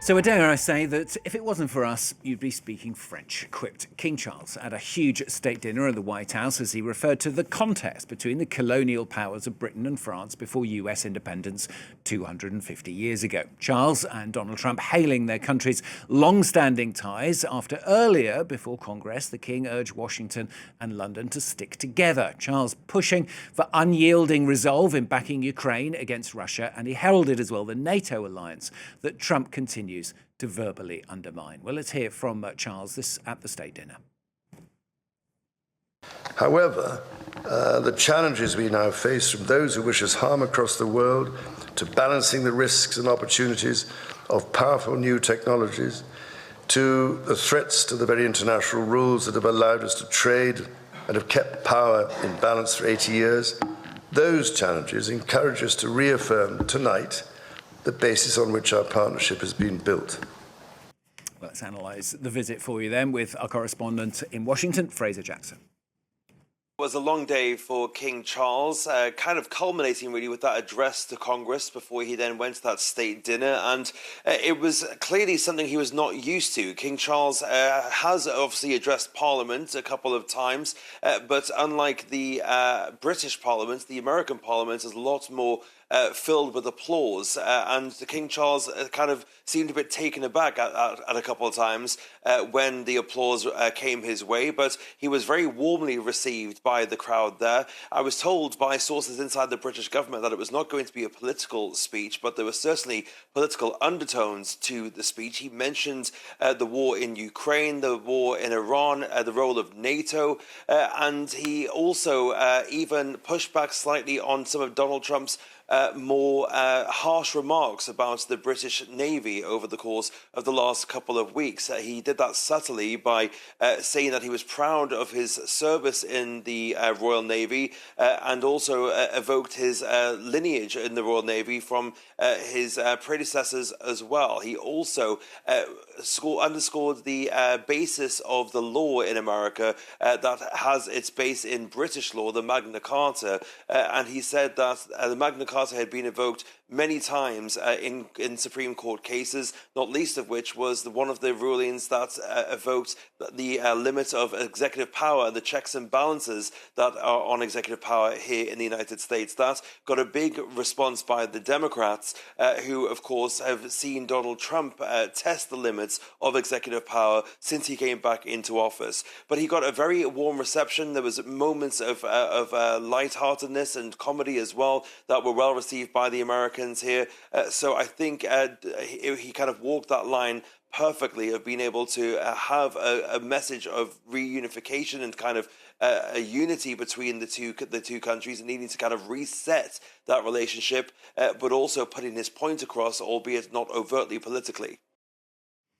So dare I say that if it wasn't for us, you'd be speaking French, quipped King Charles at a huge state dinner at the White House as he referred to the contest between the colonial powers of Britain and France before US independence 250 years ago. Charles and Donald Trump hailing their countries' long-standing ties after earlier, before Congress, the King urged Washington and London to stick together. Charles pushing for unyielding resolve in backing Ukraine against Russia, and he heralded as well the NATO alliance that Trump continues to verbally undermine. Well, let's hear from Charles this at the state dinner. However, the challenges we now face, from those who wish us harm across the world to balancing the risks and opportunities of powerful new technologies, to the threats to the very international rules that have allowed us to trade and have kept power in balance for 80 years, those challenges encourage us to reaffirm tonight the basis on which our partnership has been built. Well, let's analyse the visit for you then with our correspondent in Washington, Fraser Jackson. It was a long day for King Charles, kind of culminating really with that address to Congress before he then went to that state dinner. And it was clearly something he was not used to. King Charles has obviously addressed Parliament a couple of times, but unlike the British Parliament, the American Parliament is a lot more filled with applause, and the King Charles kind of seemed a bit taken aback at a couple of times when the applause came his way, but he was very warmly received by the crowd there. I was told by sources inside the British government that it was not going to be a political speech, but there were certainly political undertones to the speech. He mentioned the war in Ukraine, the war in Iran, the role of NATO, and he also even pushed back slightly on some of Donald Trump's more harsh remarks about the British Navy over the course of the last couple of weeks. He did that subtly by saying that he was proud of his service in the Royal Navy and also evoked his lineage in the Royal Navy from his predecessors as well. He also underscored the basis of the law in America that has its base in British law, the Magna Carta, and he said that the Magna Carta had been invoked many times in Supreme Court cases, not least of which was one of the rulings that evoked the limit of executive power and the checks and balances that are on executive power here in the United States. That got a big response by the Democrats, who, of course, have seen Donald Trump test the limits of executive power since he came back into office. But he got a very warm reception. There was moments of lightheartedness and comedy as well that were well received by the Americans here. So I think he kind of walked that line perfectly of being able to have a message of reunification and kind of a unity between the two countries and needing to kind of reset that relationship, but also putting his point across, albeit not overtly politically.